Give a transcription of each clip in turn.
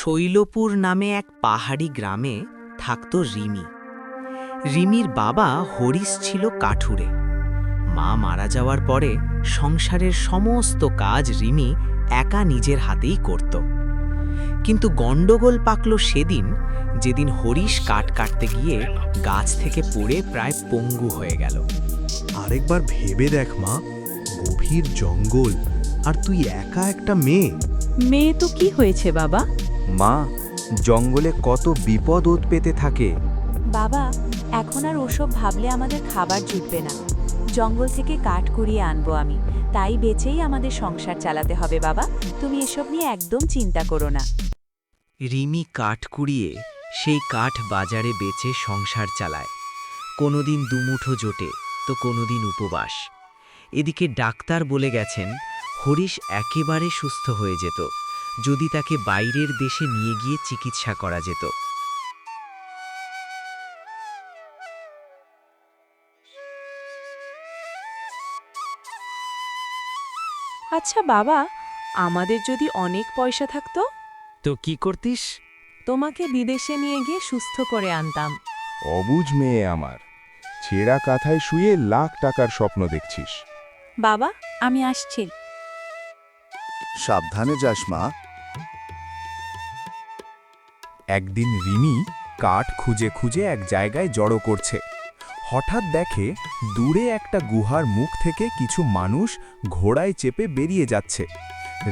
শৈলপুর নামে এক পাহাড়ি গ্রামে থাকত রিমি। রিমির বাবা হরিশ ছিল কাঠুরে। মা মারা যাওয়ার পরে সংসারের সমস্ত কাজ রিমি একা নিজের হাতেই করত। কিন্তু গণ্ডগোল পাকল সেদিন, যেদিন হরিশ কাঠ কাটতে গিয়ে গাছ থেকে পড়ে প্রায় পঙ্গু হয়ে গেল। আরেকবার ভেবে দেখ মা, গভীর জঙ্গল, আর তুই একা একটা মেয়ে। মেয়ে তো কি হয়েছে বাবা? মা, জঙ্গলে কত বিপদ ওত পেতে থাকে। বাবা, এখন আর ওসব ভাবলে আমাদের খাবার জুটবে না। জঙ্গল থেকে কাঠ কুড়িয়ে আনবো আমি, তাই বেচেই আমাদের সংসার চালাতে হবে বাবা। তুমি এসব নিয়ে একদম চিন্তা করো না। রিমি কাঠ কুড়িয়ে সেই কাঠ বাজারে বেচে সংসার চালায়। কোনোদিন দুমুঠো জোটে তো কোনোদিন উপবাস। এদিকে ডাক্তার বলে গেছেন হরিশ একেবারে সুস্থ হয়ে যেত যদি তাকে বাইরের দেশে নিয়ে গিয়ে চিকিৎসা করা যেত। আচ্ছা বাবা, আমাদের যদি অনেক পয়সা থাকতো, তো কি করতিস? তোমাকে বিদেশে নিয়ে গিয়ে সুস্থ করে আনতাম। অবুঝ মেয়ে আমার, ছেঁড়া কাঁথায় শুয়ে লাখ টাকার স্বপ্ন দেখছিস। বাবা, আমি আসছি। সাবধানে যাস মা। একদিন রিমি কাঠ খুঁজে খুঁজে এক জায়গায় জড়ো করছে। হঠাৎ দেখে দূরে একটা গুহার মুখ থেকে কিছু মানুষ ঘোড়ায় চেপে বেরিয়ে যাচ্ছে।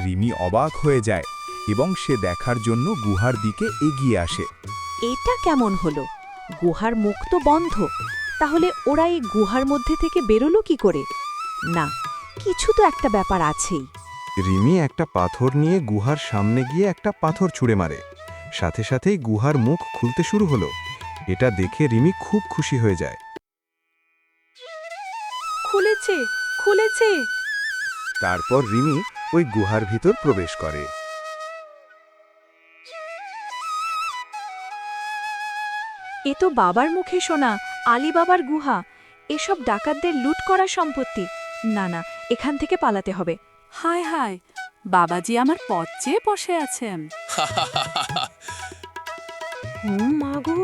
রিমি অবাক হয়ে যায় এবং সে দেখার জন্য গুহার দিকে এগিয়ে আসে। এটা কেমন হলো? গুহার মুখ তো বন্ধ, তাহলে ওরা এই গুহার মধ্যে থেকে বেরোলো কি করে? না, কিছু তো একটা ব্যাপার আছেই। রিমি একটা পাথর নিয়ে গুহার সামনে গিয়ে একটা পাথর ছুঁড়ে মারে। সাথে সাথেই গুহার মুখ খুলতে শুরু হলো। এটা দেখে রিমি খুব খুশি হয়ে যায়। খুলেছে, খুলেছে। তারপর রিমি ওই গুহার ভিতর প্রবেশ করে। এ তো বাবার মুখে শোনা আলীবাবার গুহা। এসব ডাকাতদের লুট করা সম্পত্তি। না না, এখান থেকে পালাতে হবে। হায় হায়, বাবাজি আমার পথ চেয়ে বসে আছেন। মাগো,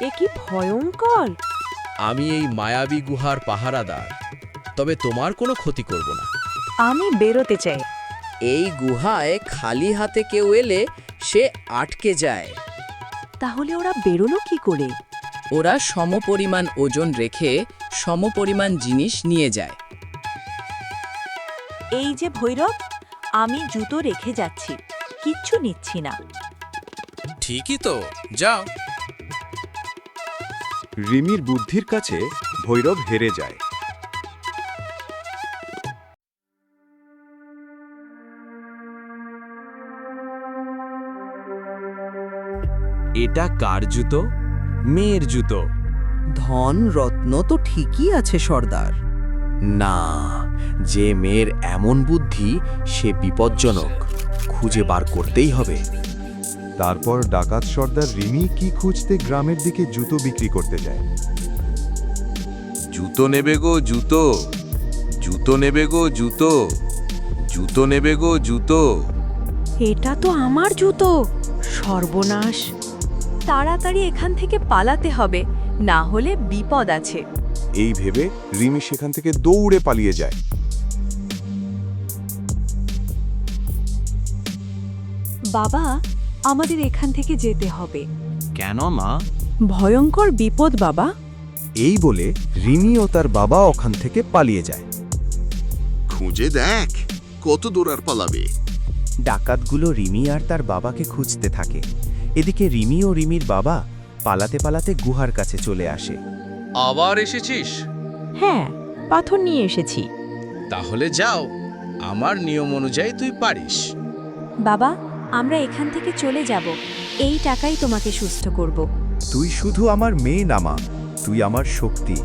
এ কি ভয়ঙ্কর! আমি এই মায়াবী গুহার পাহারাদার, তবে তোমার কোনো ক্ষতি করব না। আমি বেরোতে চাই। এই গুহায় খালি হাতে কেউ এলে সে আটকে যায়। তাহলে ওরা বেরোলো কি করে? ওরা সমপরিমাণ ওজন রেখে সমপরিমাণ জিনিস নিয়ে যায়। এই যে ভৈরব, আমি জুতো রেখে যাচ্ছি, কিচ্ছু নিচ্ছি না। ঠিকই তো, যাও। রিমির বুদ্ধির কাছে ভৈরব হেরে যায়। এটা কার জুতো? মেয়ের জুতো। ধন রত্ন তো ঠিকই আছে সর্দার। না, যে মেয়ের এমন বুদ্ধি সে বিপজ্জনক, খুঁজে বার করতেই হবে। তারপর ডাকাত সর্দার রিমি কি খুঁজতে গ্রামের দিকে জুতো বিক্রি করতে যায়। জুতো নেবে গো জুতো, জুতো নেবে গো জুতো, জুতো নেবে গো জুতো। এটা তো আমার জুতো। সর্বনাশ! তাড়াতাড়ি এখান থেকে পালাতে হবে, না হলে বিপদ আছে। এই ভেবে রিমি সেখান থেকে দৌড়ে পালিয়ে যায়। বাবা, আমাদের এখান থেকে যেতে হবে। কেন মা? ভয়ঙ্কর বিপদ বাবা। এই বলে রিমি ও তার বাবা ওখান থেকে পালিয়ে যায়। খুঁজে দেখ কত দূর আর পালাবে। ডাকাতগুলো রিমি আর তার বাবাকে খুঁজতে থাকে। এদিকে রিমি ও রিমির বাবা পালাতে পালাতে গুহার কাছে চলে আসে। আবার এসেছিস? হ্যাঁ, পাথর নিয়ে এসেছি। তাহলে যাও, আমার নিয়ম অনুযায়ী তুই পারিস। বাবা, আমরা এখান থেকে চলে যাব। এই টাকাই তোমাকে সুস্থ করব। তুই শুধু আমার মেয়ে না মা, তুই আমার শক্তি।